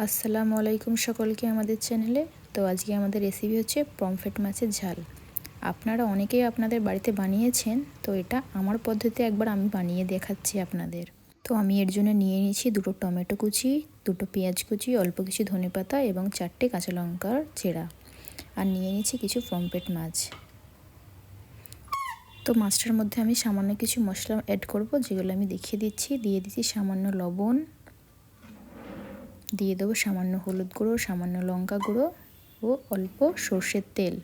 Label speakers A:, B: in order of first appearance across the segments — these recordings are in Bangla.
A: আসসালামু আলাইকুম সকলকে আমাদের চ্যানেলে। তো আজকে আমাদের রেসিপি হচ্ছে পমফ্রেট মাছের ঝাল। আপনারা অনেকেই আপনাদের বাড়িতে বানিয়েছেন, তো এটা আমার পদ্ধতিতে একবার আমি বানিয়ে দেখাচ্ছি আপনাদের। তো আমি এর জন্য নিয়ে নিয়েছি 2টো টমেটো কুচি, 2টো পেঁয়াজ কুচি, অল্প কিছু ধনেপাতা এবং 4টে কাঁচা লঙ্কার চেরা, আর নিয়ে নিয়েছি কিছু পমফ্রেট মাছ। তো মাছটার মধ্যে আমি সামান্য কিছু মশলা অ্যাড করব, যেগুলো আমি দেখিয়ে দিচ্ছি। দিয়ে দিচ্ছি সামান্য লবণ, দিয়ে দেবো সামান্য হলুদ গুঁড়ো, সামান্য লঙ্কা গুঁড়ো ও অল্প সর্ষের তেল।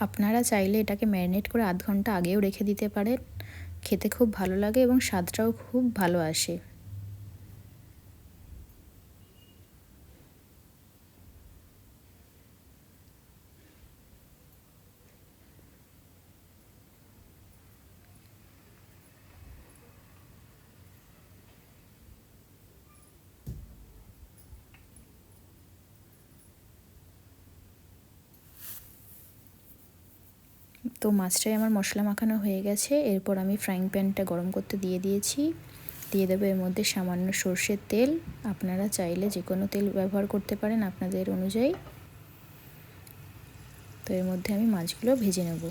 A: আপনারা চাইলে এটাকে ম্যারিনেট করে আধ ঘন্টা আগেও রেখে দিতে পারেন। খেতে খুব ভালো লাগে এবং স্বাদটাও খুব ভালো আসে। তো মাছটাই আমার মশলা মাখানো হয়ে গেছে। এরপর আমি ফ্রাইং প্যানটা গরম করতে দিয়ে দিয়েছি। দিয়ে দেবো এর মধ্যে সামান্য সর্ষের তেল। আপনারা চাইলে যে কোনো তেল ব্যবহার করতে পারেন আপনাদের অনুযায়ী। তো এর মধ্যে আমি মাছগুলো ভেজে নেব।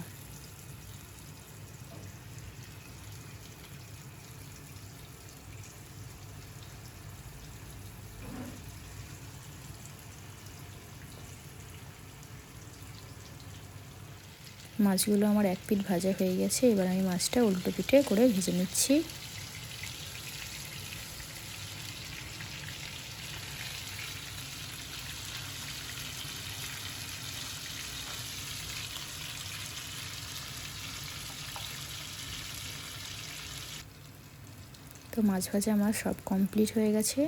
A: মাছগুলো আমার এক পিঠ ভাজা হয়ে গেছে। এবার আমি মাছটা উল্টো পিঠে করে ভেজে নিচ্ছি। তো মাছ ভাজা আমার সব কমপ্লিট হয়ে গেছে,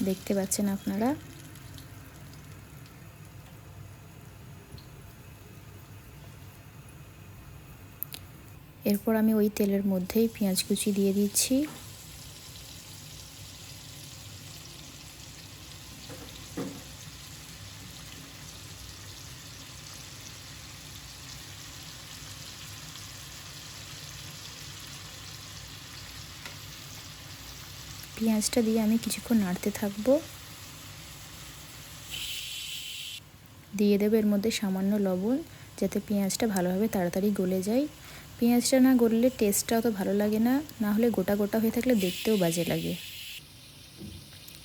A: দেখতে পাচ্ছেন আপনারা। এরপর আমি ওই তেলের মধ্যেই পেঁয়াজ কুচি দিয়ে দিচ্ছি। পেঁয়াজটা দিয়ে আমি কিছুক্ষণ নাড়তে থাকবো। দিয়ে দেবো এর মধ্যে সামান্য লবণ, যাতে পেঁয়াজটা ভালোভাবে তাড়াতাড়ি গলে যায়। পেঁয়াজটা না গললে টেস্টটা অত ভালো লাগে না, না হলে গোটা গোটা হয়ে থাকলে দেখতেও বাজে লাগে।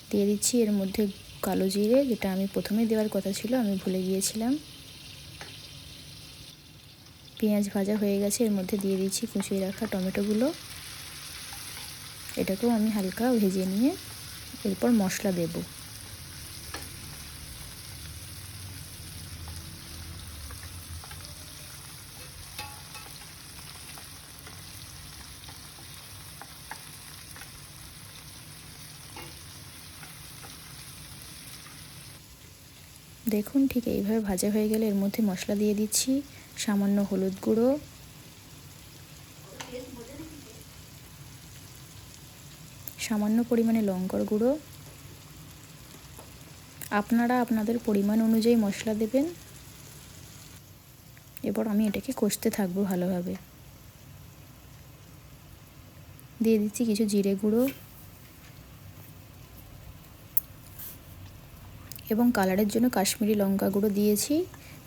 A: দিয়ে দিচ্ছি এর মধ্যে কালো জিরে, যেটা আমি প্রথমেই দেওয়ার কথা ছিল, আমি ভুলে গিয়েছিলাম। পেঁয়াজ ভাজা হয়ে গেছে, এর মধ্যে দিয়ে দিচ্ছি কুচিয়ে রাখা টমেটোগুলো। এটাকেও আমি হালকা ভেজে নিয়ে এরপর মশলা দেব। দেখুন ঠিক এইভাবে ভাজা হয়ে গেলে এর মধ্যে মশলা দিয়ে দিচ্ছি সামান্য হলুদ গুঁড়ো, সামান্য পরিমাণে লঙ্কার গুঁড়ো। আপনারা আপনাদের পরিমাণ অনুযায়ী মশলা দেবেন। এবার আমি এটাকে কষতে থাকবো ভালোভাবে। দিয়ে দিচ্ছি কিছু জিরে গুঁড়ো এবং কালারের জন্য কাশ্মীরি লঙ্কা গুঁড়ো দিয়েছি।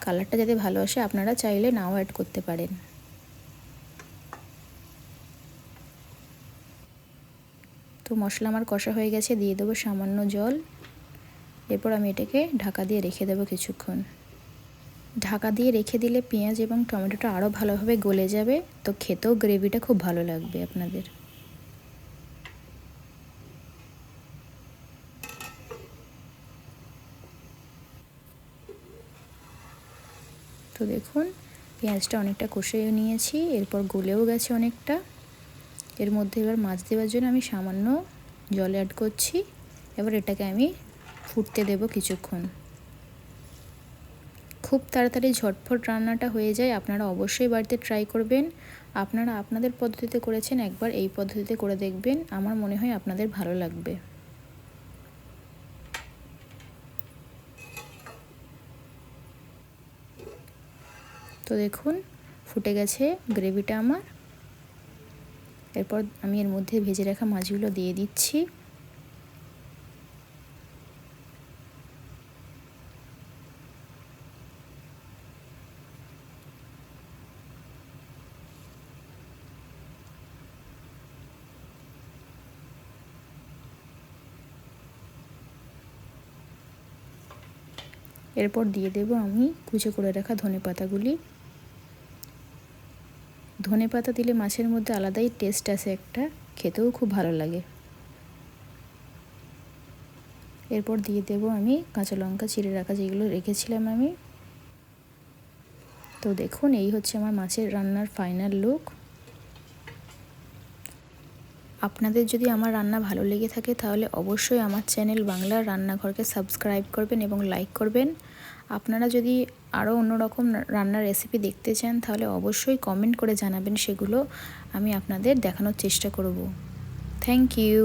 A: কালারটা যাতে ভালো আসে, আপনারা চাইলে নাও অ্যাড করতে পারেন। তো মশলা আমার কষা হয়ে গেছে, দিয়ে দেবো সামান্য জল। এরপর আমি এটাকে ঢাকা দিয়ে রেখে দেবো কিছুক্ষণ। ঢাকা দিয়ে রেখে দিলে পেঁয়াজ এবং টমেটোটা আরও ভালোভাবে গলে যাবে, তো খেতেও গ্রেভিটা খুব ভালো লাগবে আপনাদের। তো দেখুন পেঁয়াজটা অনেকটা কষে নিয়েছি, এরপর গলেও গেছে অনেকটা। এর মধ্যে এবার মাছ দেওয়ার জন্য আমি সামান্য জল অ্যাড করছি। এবার এটাকে আমি ফুটতে দেব কিছুক্ষণ। খুব তাড়াতাড়ি ঝটফট রান্নাটা হয়ে যায়। আপনারা অবশ্যই বাড়িতে ট্রাই করবেন। আপনারা আপনাদের পদ্ধতিতে করেছেন, একবার এই পদ্ধতিতে করে দেখবেন, আমার মনে হয় আপনাদের ভালো লাগবে। তো দেখুন ফুটে গেছে গ্রেভিটা আমার। এরপর আমি এর মধ্যে ভেজে রাখা মাছগুলো দিয়ে দিচ্ছি। এরপর দিয়ে দেব আমি কুচো করে রাখা ধনেপাতাগুলি। ধনেপাতা দিলে মাছের মধ্যে আলাদাই টেস্ট আসে, একটা খেতেও খুব ভালো লাগে। এরপর দিয়ে দেব আমি কাঁচা লঙ্কা চিড়ে রাখা, যেগুলো রেখেছিলাম আমি। তো দেখুন এই হচ্ছে আমার মাছের রান্নার ফাইনাল লুক। আপনাদের যদি আমার রান্না ভালো লেগে থাকে তাহলে অবশ্যই আমার চ্যানেল বাংলার রান্নাঘরকে সাবস্ক্রাইব করবেন এবং লাইক করবেন। আপনারা যদি আরও অন্যরকম রান্নার রেসিপি দেখতে চান তাহলে অবশ্যই কমেন্ট করে জানাবেন, সেগুলো আমি আপনাদের দেখানোর চেষ্টা করব। Thank you.